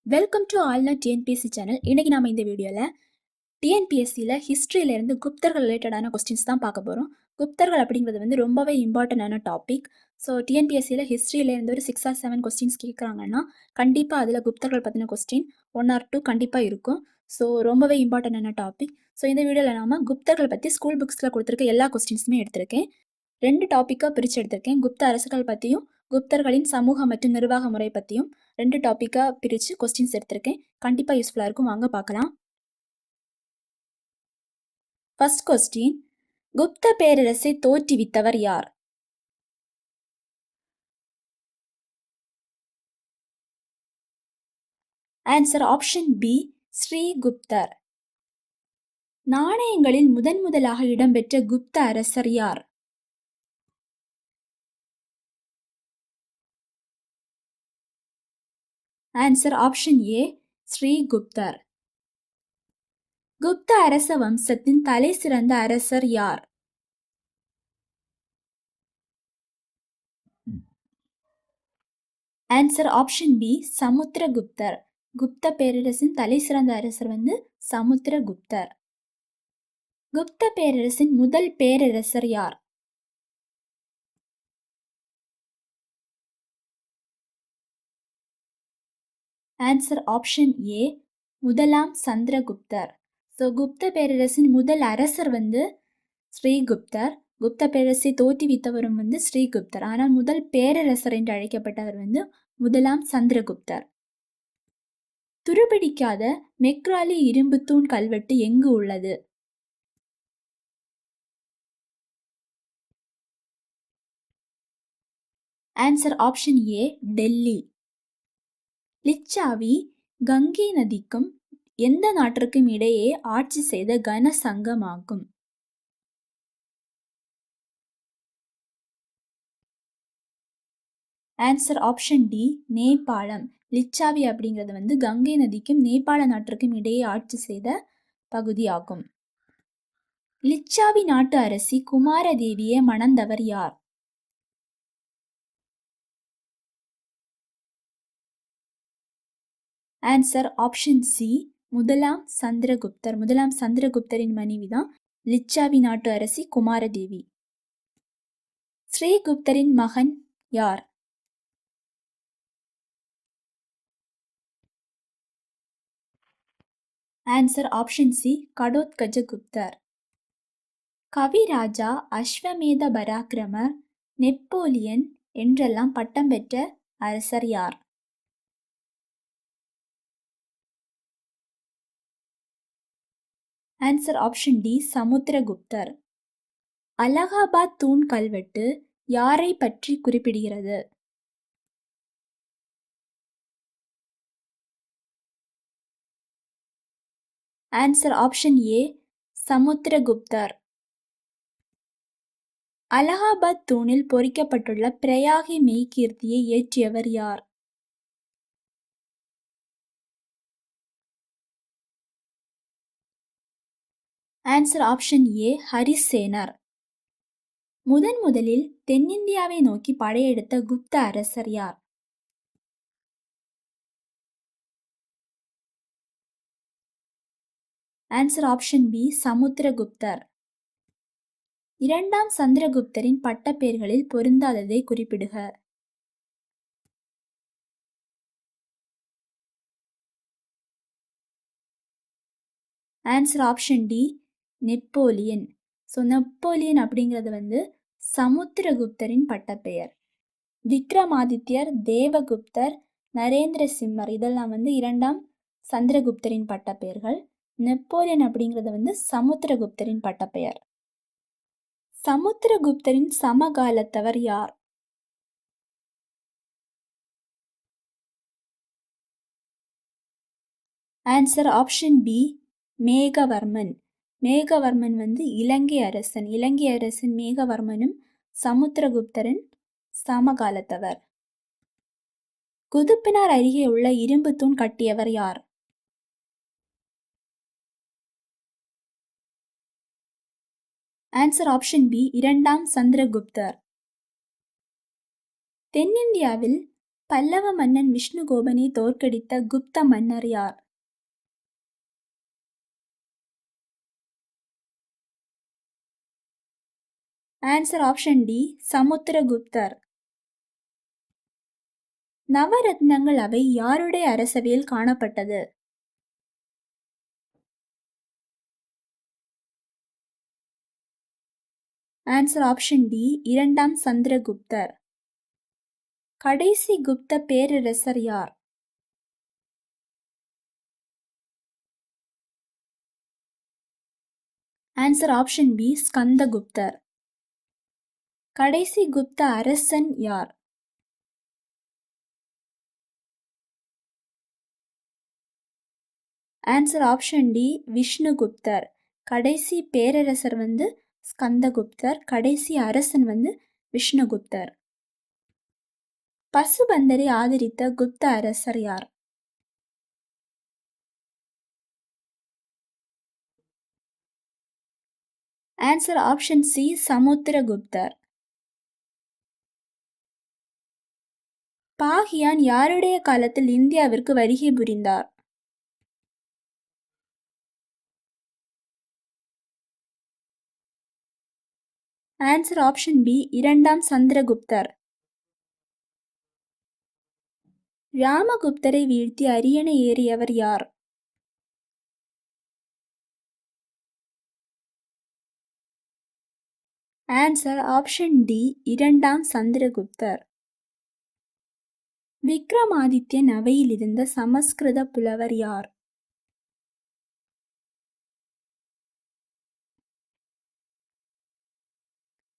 Welcome to ஆல்னா TNPSC channel. இன்னைக்கு நாம இந்த வீடியோவில் டிஎன்பிஎஸ்சியில் ஹிஸ்ட்ரியிலேருந்து குப்தர்கள் ரிலேட்டடான கொஸ்டின்ஸ் தான் பார்க்க போகிறோம். குப்தர்கள் அப்படிங்கிறது வந்து ரொம்பவே இம்பார்ட்டண்டான டாபிக். ஸோ டிஎன்பிஎஸ்சியில் ஹிஸ்ட்ரியிலேருந்து ஒரு 6 or 7 கொஸ்டின்ஸ் கேட்குறாங்கன்னா கண்டிப்பாக அதில் குப்தர்கள் பற்றின கொஸ்டின் 1 or 2 கண்டிப்பாக இருக்கும். ஸோ ரொம்பவே இம்பார்ட்டண்டான டாபிக். ஸோ இந்த வீடியோவில் நாம குப்தர்கள் பற்றி ஸ்கூல் புக்ஸில் கொடுத்துருக்க எல்லா கொஸ்டின்ஸுமே எடுத்திருக்கேன். 2 டாப்பிக்காக பிரித்து எடுத்திருக்கேன். குப்த அரசுகள் பற்றியும் குப்தர்களின் சமூக மற்றும் நிர்வாக முறை பற்றியும் 2 டாப்பிக்காக பிரித்து கொஸ்டின்ஸ் எடுத்திருக்கேன். கண்டிப்பாக யூஸ்ஃபுல்லாக இருக்கும். வாங்க பார்க்கலாம். ஃபர்ஸ்ட் கொஸ்டின், குப்த பேரரசை தோற்றுவித்தவர் யார்? ஆன்சர் ஆப்ஷன் பி, ஸ்ரீகுப்தர். நாணயங்களில் முதலாக இடம்பெற்ற குப்த அரசர் யார்? ஆன்சர் ஆப்ஷன் ஏ, ஸ்ரீகுப்தர். குப்த அரச வம்சத்தின் தலை சிறந்த அரசர் யார்? ஆன்சர் ஆப்ஷன் பி, சமுத்திரகுப்தர். குப்த பேரரசின் தலை சிறந்த அரசர் வந்து சமுத்திரகுப்தர். குப்த பேரரசின் முதல் பேரரசர் யார்? ஆன்சர் ஆப்ஷன் ஏ, முதலாம் சந்திரகுப்தர். ஸோ குப்த பேரரசின் முதல் அரசர் வந்து ஸ்ரீகுப்தர். குப்த பேரரசை தோற்றுவித்தவரும் வந்து ஸ்ரீகுப்தர். ஆனால் முதல் பேரரசர் என்று அழைக்கப்பட்டவர் வந்து முதலாம் சந்திரகுப்தர். துருபிடிக்காத மெக்ராலி இரும்பு தூண் கல்வெட்டு எங்கு உள்ளது? Answer option A, Delhi. Licchavi Ganga நதிக்கும் எந்த நாட்டிற்கும் இடையே ஆட்சி செய்த கன சங்கமாகும்? ஆன்சர் ஆப்ஷன் டி, நேபாளம். லிச்சாவி அப்படிங்கிறது வந்து கங்கை நதிக்கும் நேபாள நாட்டிற்கும் இடையே ஆட்சி செய்த பகுதியாகும். லிச்சாவி நாட்டு அரசி குமாரதேவியை மணந்தவர் யார்? ஆன்சர் ஆப்ஷன் சி, முதலாம் சந்திரகுப்தர். முதலாம் சந்திரகுப்தரின் மனைவி தான் லிச்சாவி நாட்டு அரசி குமாரதேவி. ஸ்ரீகுப்தரின் மகன் யார்? ஆன்சர் ஆப்ஷன் சி, கடோத்கஜகுப்தர். கவிராஜா, அஸ்வமேத பராக்கிரமர், நெப்போலியன் என்றெல்லாம் பட்டம் பெற்ற அரசர் யார்? ஆன்சர் ஆப்ஷன் டி, சமுத்திரகுப்தர். அலகாபாத் தூண் கல்வெட்டு யாரை பற்றி குறிப்பிடுகிறது? ஆன்சர் ஆப்ஷன் ஏ, சமுத்திரகுப்தர். அலகாபாத் தூணில் பொறிக்கப்பட்டுள்ள பிரயாகி மெய்கீர்த்தியை இயற்றியவர் யார்? ஆன்சர் ஆப்ஷன் ஏ, ஹரிசேனர். முதலில் தென்னிந்தியாவை நோக்கி படையெடுத்த குப்த அரசர் யார்? ஆன்சர் ஆப்ஷன் பி, சமுத்திரகுப்தர். இரண்டாம் சந்திரகுப்தரின் பட்டப்பெயர்களில் பொருந்தாததை குறிப்பிடுக. Answer option D, Napoleon. So Napoleon அப்படிங்கிறது வந்து சமுத்திரகுப்தரின் பட்டப்பெயர். விக்ரமாதித்யர், தேவகுப்தர், நரேந்திர சிம்மர் இதெல்லாம் வந்து இரண்டாம் சந்திரகுப்தரின் பட்டப்பெயர்கள். நெப்போலியன் அப்படிங்கிறது வந்து சமுத்திரகுப்தரின் பட்டப்பெயர். சமுத்திரகுப்தரின் சமகாலத்தவர் யார்? Answer option b, Meghavarman. Meghavarman வந்து இலங்கை அரசன். இலங்கை அரசன் மேகவர்மனும் சமுத்திரகுப்தரின் சமகாலத்தவர். குதுப்பினார் அருகே உள்ள இரும்பு தூண் கட்டியவர் யார்? ஆன்சர் ஆப்ஷன் பி, இரண்டாம் சந்திரகுப்தர். தென்னிந்தியாவில் பல்லவ மன்னன் விஷ்ணுகோபனை தோற்கடித்த குப்த மன்னர் யார்? ஆன்சர் ஆப்ஷன் டி, சமுத்திரகுப்தர். நவரத்னங்கள் அவை யாருடைய அரசவையில் காணப்பட்டது? ஆன்சர் ஆப்ஷன் டி, இரண்டாம் சந்திரகுப்தர். கடைசி குப்த பேரரசர் யார்? ஆன்சர் ஆப்ஷன் பி, ஸ்கந்தகுப்தர். கடைசி குப்த அரசன் யார்? ஆன்சர் ஆப்ஷன் டி, விஷ்ணுகுப்தர். கடைசி பேரரசர் வந்து ஸ்கந்தகுப்தர், கடைசி அரசன் வந்து விஷ்ணுகுப்தர். பசுபந்தரை ஆதரித்த குப்த அரசர் யார்? ஆன்சர் ஆப்ஷன் சி, சமுத்திரகுப்தர். பாகியான் யாருடைய காலத்தில் இந்தியாவிற்கு வருகை புரிந்தார்? ஆன்சர் ஆப்ஷன் பி, இரண்டாம் சந்திரகுப்தர். ராமகுப்தரை வீழ்த்தி அரியணை ஏறியவர் யார்? ஆன்சர் ஆப்ஷன் டி, இரண்டாம் சந்திரகுப்தர். விக்ரமாதித்யன் அவையில் இருந்த சமஸ்கிருத புலவர் யார்?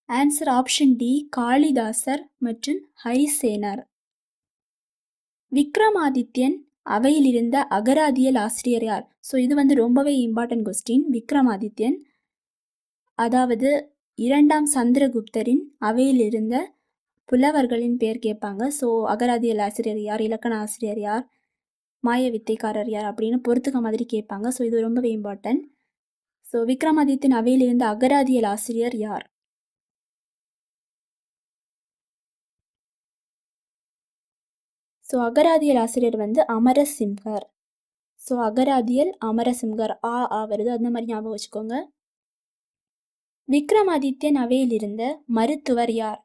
ஆன்சர் ஆப்ஷன் டி, காளிதாசர் மற்றும் ஹரிசேனர். விக்ரமாதித்யன் அவையில் இருந்த அகராதியல் ஆசிரியர் யார்? ஸோ இது வந்து ரொம்பவே இம்பார்ட்டன்ட் கொஸ்டின். விக்ரமாதித்யன் அதாவது இரண்டாம் சந்திரகுப்தரின் அவையில் இருந்த புலவர்களின் பேர் கேட்பாங்க. ஸோ அகராதியல் ஆசிரியர் யார், இலக்கண ஆசிரியர் யார், மாய வித்தைக்காரர் யார் அப்படின்னு பொறுத்துக்க மாதிரி கேட்பாங்க. ஸோ இது ரொம்பவே இம்பார்ட்டன்ட். ஸோ விக்ரமாதித்யன் அவையில் இருந்த அகராதியல் ஆசிரியர் யார்? ஸோ அகராதியல் ஆசிரியர் வந்து அமரசிம்ஹர். ஸோ அகராதியல் அமரசிம்ஹர், ஆ வருது, அந்த மாதிரி ஞாபகம் வச்சுக்கோங்க. விக்ரமாதித்யன் அவையில் இருந்த மருத்துவர் யார்?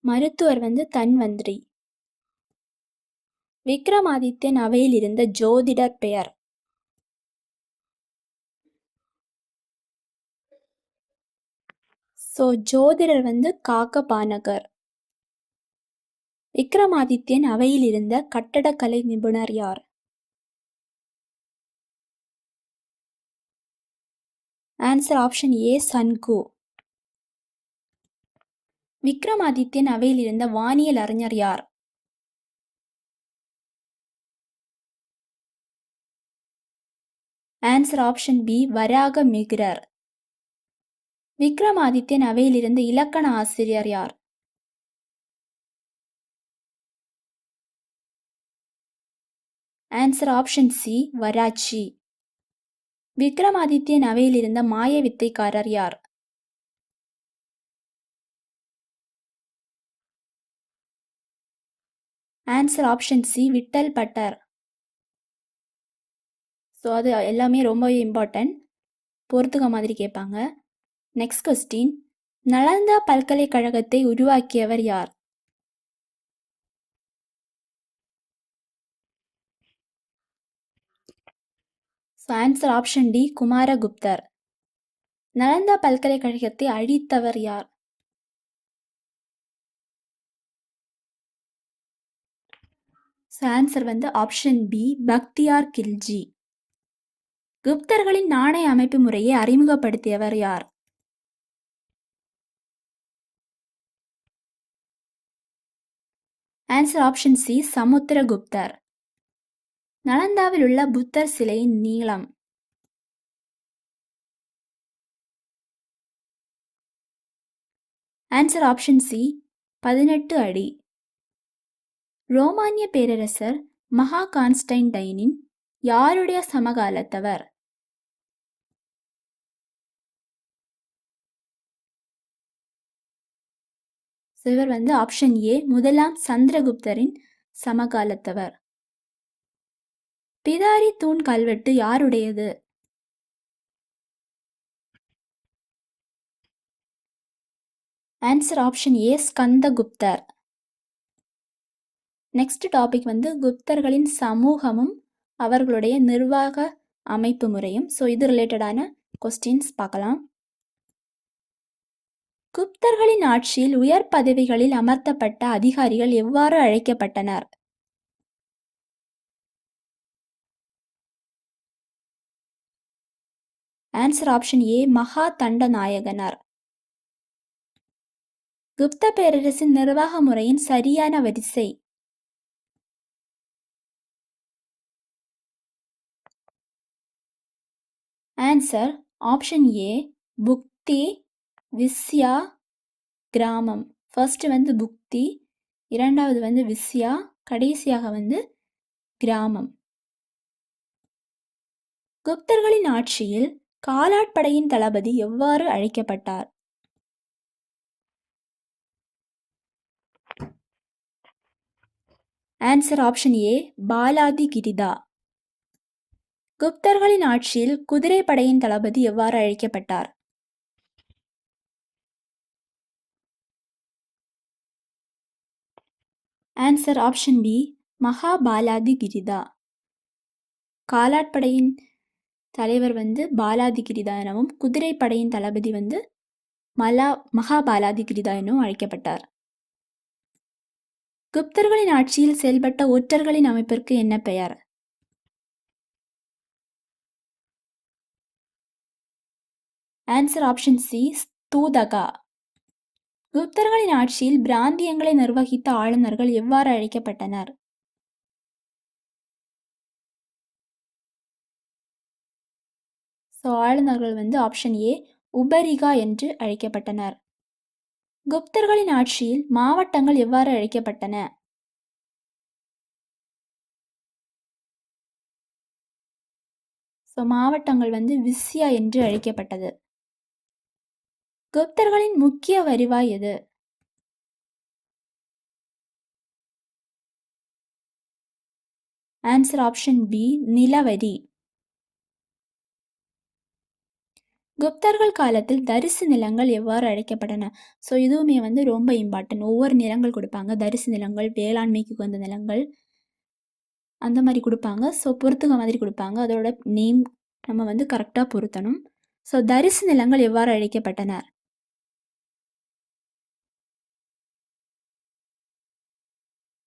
மருத்துவர் வந்து தன்வந்திரி. விக்ரமாதித்யன் அவையில் இருந்த ஜோதிடர் பெயர்? ஸோ ஜோதிடர் வந்து காக்கபானகர். விக்ரமாதித்யன் அவையில் இருந்த கட்டடக்கலை நிபுணர் யார்? Answer option A, Sanku. விக்ரமாதித்யன் அவையில் இருந்த வானியல் அறிஞர் யார்? ஆன்சர் ஆப்ஷன் பி, வராக மிகிரர். விக்ரமாதித்யன் அவையில் இருந்த இலக்கண ஆசிரியர் யார்? ஆன்சர் ஆப்ஷன் சி, வராச்சி. விக்ரமாதித்யன் அவையில் இருந்த மாய வித்தைக்காரர் யார்? ஆன்சர் ஆப்ஷன் சி, விட்டல் பட்டர். ஸோ அது எல்லாமே ரொம்பவே இம்பார்ட்டன்ட், பொறுத்துக்க மாதிரி கேட்பாங்க. நெக்ஸ்ட் கொஸ்டின், நலந்தா பல்கலைக்கழகத்தை உருவாக்கியவர் யார்? ஸோ ஆன்சர் ஆப்ஷன் டி, குமாரகுப்தர். நலந்தா பல்கலைக்கழகத்தை அழித்தவர் யார்? ஸோ ஆன்சர் வந்து ஆப்ஷன் பி, பக்தியார் கில்ஜி. குப்தர்களின் நாணய அமைப்பு முறையை அறிமுகப்படுத்தியவர் யார்? ஆன்சர் ஆப்ஷன் சி, சமுத்திரகுப்தர். நலந்தாவில் உள்ள புத்தர் சிலையின் நீளம்? ஆன்சர் ஆப்ஷன் சி, 18 அடி. ரோமானிய பேரரசர் மகா கான்ஸ்டைன்டைனின் யாருடைய சமகாலத்தவர்? ஸோ இவர் வந்து ஆப்ஷன் ஏ முதலாம் சந்திரகுப்தரின் சமகாலத்தவர். பிதாரி தூண் கல்வெட்டு யாருடையது? ஆன்சர் ஆப்ஷன் ஏ ஸ்கந்தகுப்தர். நெக்ஸ்ட் டாபிக் வந்து குப்தர்களின் சமூகமும் அவர்களுடைய நிர்வாக அமைப்பு முறையும். ஸோ இது ரிலேட்டடான கொஸ்டின்ஸ் பார்க்கலாம். குப்தர்களின் ஆட்சியில் உயர் பதவிகளில் அமர்த்தப்பட்ட அதிகாரிகள் எவ்வாறு அழைக்கப்பட்டனர்? ஆன்சர் ஆப்ஷன் ஏ மகா தண்டநாயகனார். குப்த பேரரசின் நிர்வாக முறையின் சரியான வரிசை? ஆன்சர் ஆப்ஷன் ஏ புக்தி, விஸ்யா, கிராமம். ஃபர்ஸ்ட் வந்து புக்தி, இரண்டாவது வந்து விஸ்யா, கடைசியாக வந்து கிராமம். குப்தர்களின் ஆட்சியில் காலாட்படையின் தளபதி எவ்வாறு அழைக்கப்பட்டார்? ஆன்சர் ஆப்ஷன் ஏ பாலாதி கிரிதா. குப்தர்களின் ஆட்சியில் குதிரைப்படையின் தளபதி எவ்வாறு அழைக்கப்பட்டார்? Answer option B Mahabaladhikrita. காலாட்படையின் தலைவர் வந்து பாலாதி கிரிதா எனவும் குதிரைப்படையின் தளபதி வந்து மகாபாலாதி கிரிதா எனவும் அழைக்கப்பட்டார். குப்தர்களின் ஆட்சியில் செயல்பட்ட ஒற்றர்களின் அமைப்பிற்கு என்ன பெயர்? ஆன்சர் ஆப்ஷன் சி ஸ்தூதகா. குப்தர்களின் ஆட்சியில் பிராந்தியங்களை நிர்வகித்த ஆளுநர்கள் எவ்வாறு அழைக்கப்பட்டனர்? ஸோ ஆளுநர்கள் வந்து ஆப்ஷன் ஏ உபரிகா என்று அழைக்கப்பட்டனர். குப்தர்களின் ஆட்சியில் மாவட்டங்கள் எவ்வாறு அழைக்கப்பட்டன? ஸோ மாவட்டங்கள் வந்து விஸ்யா என்று அழைக்கப்பட்டது. குப்தர்களின் முக்கிய வருவாய் எது? ஆன்சர் ஆப்ஷன் பி நிலவரி. குப்தர்கள் காலத்தில் தரிசு நிலங்கள் எவ்வாறு அழைக்கப்பட்டன? ஸோ இதுவுமே வந்து ரொம்ப இம்பார்ட்டன்ட். ஒவ்வொரு நிலங்கள் கொடுப்பாங்க, தரிசு நிலங்கள், வேளாண்மைக்கு உகந்த நிலங்கள், அந்த மாதிரி கொடுப்பாங்க. ஸோ பொறுத்துக்க மாதிரி கொடுப்பாங்க, அதோட நேம் நம்ம வந்து கரெக்டாக பொருத்தணும். ஸோ தரிசு நிலங்கள் எவ்வாறு அழைக்கப்பட்டன?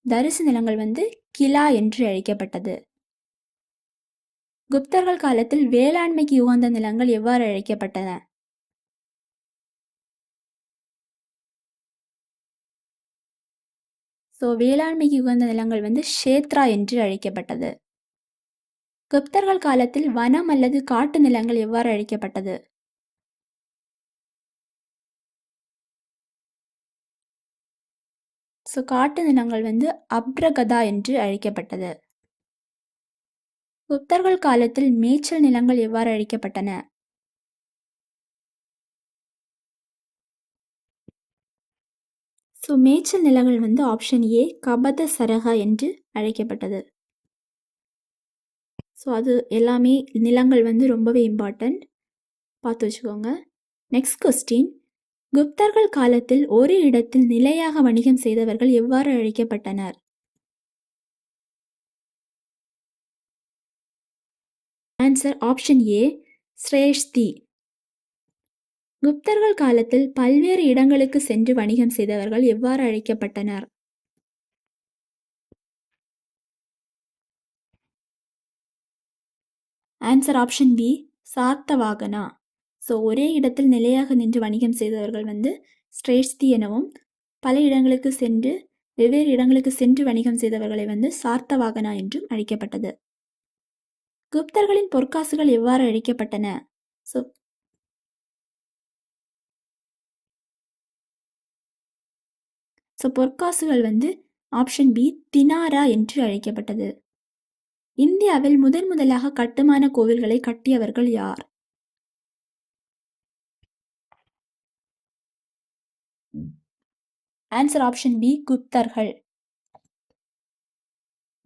தரிசு நிலங்கள் வந்து கிலா என்று அழைக்கப்பட்டது. குப்தர்கள் காலத்தில் வேளாண்மைக்கு உகந்த நிலங்கள் எவ்வாறு அழைக்கப்பட்டன? ஸோ வேளாண்மைக்கு உகந்த நிலங்கள் வந்து ஷேத்ரா என்று அழைக்கப்பட்டது. குப்தர்கள் காலத்தில் வனம் அல்லது காட்டு நிலங்கள் எவ்வாறு அழைக்கப்பட்டது? ஸோ காட்டு நிலங்கள் வந்து அப்ரகதா என்று அழைக்கப்பட்டது. குப்தர்கள் காலத்தில் மேய்ச்சல் நிலங்கள் எவ்வாறு அழைக்கப்பட்டன? ஸோ மேய்ச்சல் நிலங்கள் வந்து ஆப்ஷன் ஏ கபத சரகா என்று அழைக்கப்பட்டது. ஸோ அது எல்லாமே நிலங்கள் வந்து ரொம்பவே இம்பார்ட்டண்ட், பார்த்து வச்சுக்கோங்க. நெக்ஸ்ட் கொஸ்டின், குப்தர்கள் காலத்தில் ஒரு இடத்தில் நிலையாக வணிகம் செய்தவர்கள் எவ்வாறு அழைக்கப்பட்டனர்? ஆன்சர் ஆப்ஷன் ஏ ஸ்ரேஷ்தி. குப்தர்கள் காலத்தில் பல்வேறு இடங்களுக்கு சென்று வணிகம் செய்தவர்கள் எவ்வாறு அழைக்கப்பட்டனர்? Answer option B Satavahana. So ஒரே இடத்தில் நிலையாக நின்று வணிகம் செய்தவர்கள் வந்து ஸ்ரேஷ்தி எனவும், பல இடங்களுக்கு சென்று வெவ்வேறு இடங்களுக்கு சென்று வணிகம் செய்தவர்களை வந்து சார்த்தவாகனா என்றும் அழைக்கப்பட்டது. குப்தர்களின் பொற்காசுகள் எவ்வாறு அழைக்கப்பட்டன? ஸோ பொற்காசுகள் வந்து ஆப்ஷன் பி தினாரா என்று அழைக்கப்பட்டது. இந்தியாவில் முதலாக கட்டுமான கோவில்களை கட்டியவர்கள் யார்? ஆன்சர் ஆப்ஷன் பி குப்தர்கள்.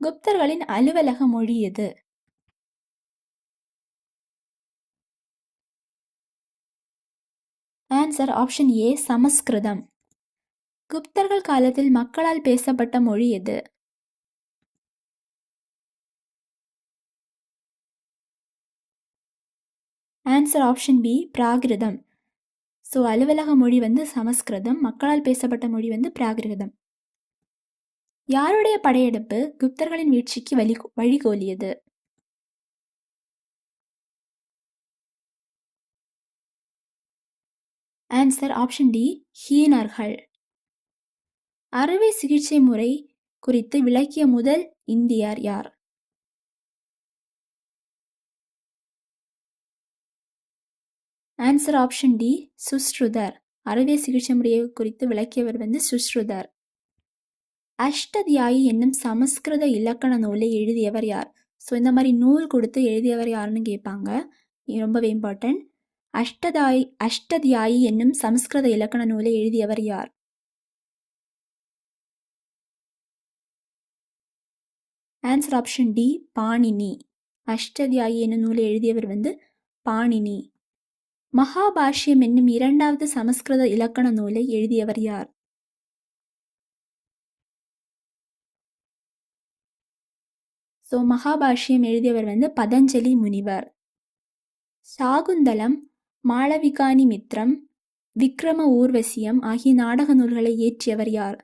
குப்தர்களின் அலுவலக மொழி எது? ஆன்சர் ஆப்ஷன் ஏ சமஸ்கிருதம். குப்தர்கள் காலத்தில் மக்களால் பேசப்பட்ட மொழி எது? ஆன்சர் ஆப்ஷன் பி பிராகிருதம். ஸோ அலுவலக மொழி வந்து சமஸ்கிருதம், மக்களால் பேசப்பட்ட மொழி வந்து பிராகிருதம். யாருடைய படையெடுப்பு குப்தர்களின் வீழ்ச்சிக்கு வழிகோலியது? ஆன்சர் ஆப்ஷன் டி ஹீனர்கள். அறுவை சிகிச்சை முறை குறித்து விளக்கிய முதல் இந்தியர் யார்? ஆன்சர் ஆப்ஷன் டி சுஷ்ருதர். அறுவை சிகிச்சை முறையை குறித்து விளக்கியவர் வந்து சுஷ்ருதர். அஷ்டதியாயி என்னும் சமஸ்கிருத இலக்கண நூலை எழுதியவர் யார்? ஸோ இந்த மாதிரி நூல் கொடுத்து எழுதியவர் யாருன்னு கேட்பாங்க, ரொம்பவே இம்பார்ட்டன்ட். அஷ்டதியாயி என்னும் சமஸ்கிருத இலக்கண நூலை எழுதியவர் யார்? Answer option D Panini. Ashtadhyayi என்னும் நூலை எழுதியவர் வந்து பாணினி. மகாபாஷ்யம் என்னும் இரண்டாவது சமஸ்கிருத இலக்கண நூலை எழுதியவர் யார்? ஸோ மகாபாஷ்யம் எழுதியவர் வந்து பதஞ்சலி முனிவர். சாகுந்தலம், மாளவிகானி மித்ரம், விக்ரம ஊர்வசியம் ஆகிய நாடக நூல்களை இயற்றியவர் யார்?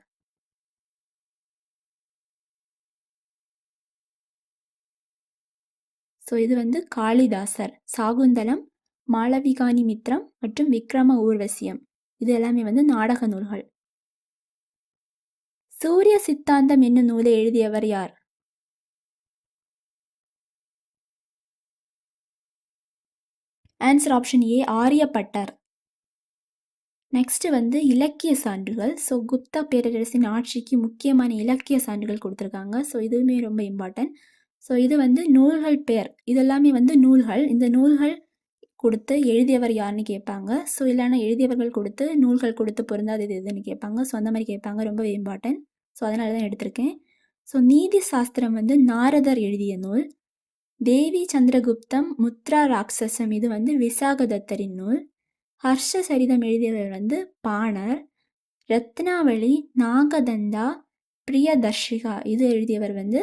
ஸோ இது வந்து காளிதாசர். சாகுந்தலம், மாளவிகானி மித்ரம் மற்றும் விக்ரம ஊர்வசியம் இது எல்லாமே வந்து நாடக நூல்கள். சூரிய சித்தாந்தம் என்னும் நூலை எழுதியவர் யார்? ஆன்சர் ஆப்ஷன் ஏ ஆரியப்பட்டர். நெக்ஸ்ட் வந்து இலக்கிய சான்றுகள். ஸோ குப்தா பேரரசின் ஆட்சிக்கு முக்கியமான இலக்கிய சான்றுகள் கொடுத்துருக்காங்க. ஸோ இதுவுமே ரொம்ப இம்பார்ட்டன்ட். ஸோ இது வந்து நூல்கள் பேர், இதெல்லாமே வந்து நூல்கள். இந்த நூல்கள் கொடுத்து எழுதியவர் யாருன்னு கேட்பாங்க. ஸோ இல்லைன்னா எழுதியவர்கள் கொடுத்து நூல்கள் கொடுத்து பொருந்தாதது எதுன்னு கேட்பாங்க. ஸோ அந்த மாதிரி கேட்பாங்க, ரொம்ப இம்பார்ட்டன்ட். ஸோ அதனால தான் எடுத்திருக்கேன். ஸோ நீதி சாஸ்திரம் வந்து நாரதர் எழுதிய நூல். தேவி சந்திரகுப்தம் முத்ரா ராட்சசம் இது வந்து விசாகதத்தரின் நூல். ஹர்ஷ சரிதம் எழுதியவர் வந்து பாணர். ரத்னாவளி, நாகதந்தா, பிரியதர்ஷிகா இது எழுதியவர் வந்து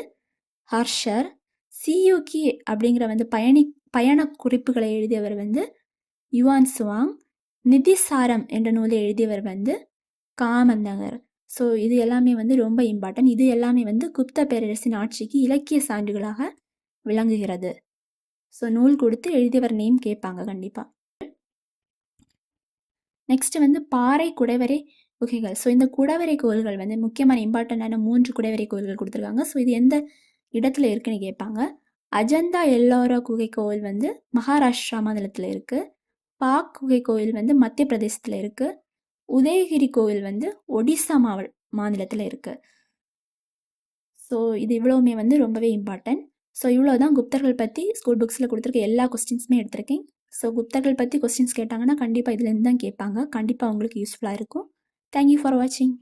ஹர்ஷர். சியூகி அப்படிங்கிற வந்து பயண குறிப்புகளை எழுதியவர் வந்து யுவான் சுவாங். நிதிசாரம் என்ற நூலை எழுதியவர் வந்து காமந்தகர். ஸோ இது எல்லாமே வந்து ரொம்ப இம்பார்ட்டன்ட். இது எல்லாமே வந்து குப்த பேரரசின் ஆட்சிக்கு இலக்கிய சான்றுகளாக விளங்குகிறது. ஸோ நூல் கொடுத்து எழுதியவர் நேம் கேட்பாங்க கண்டிப்பாக. நெக்ஸ்ட் வந்து பாறை குடைவரை குகைகள். ஸோ இந்த குடைவரை கோயில்கள் வந்து முக்கியமான இம்பார்ட்டண்டான 3 குடைவரை கோயில்கள் கொடுத்துருக்காங்க. ஸோ இது எந்த இடத்துல இருக்குன்னு கேட்பாங்க. அஜந்தா எல்லோரா குகை கோயில் வந்து மகாராஷ்டிரா மாநிலத்தில் இருக்குது. பாக் குகை கோயில் வந்து மத்திய பிரதேசத்தில் இருக்குது. உதயகிரி கோயில் வந்து ஒடிசா மாநிலத்தில் இருக்குது. ஸோ இது இவ்வளவுமே வந்து ரொம்பவே இம்பார்ட்டன்ட். ஸோ இவ்வளோ தான் குப்தர்கள் பற்றி ஸ்கூல் புக்ஸில் கொடுத்துருக்க எல்லா கொஸ்டின்ஸுமே எடுத்திருக்கேன். ஸோ குப்தர்கள் பற்றி கொஸ்டின்ஸ் கேட்டாங்கன்னா கண்டிப்பாக இதுலேருந்து தான் கேட்பாங்க. கண்டிப்பாக உங்களுக்கு யூஸ்ஃபுல்லாக இருக்கும். தேங்க்யூ ஃபார் வாட்சிங்.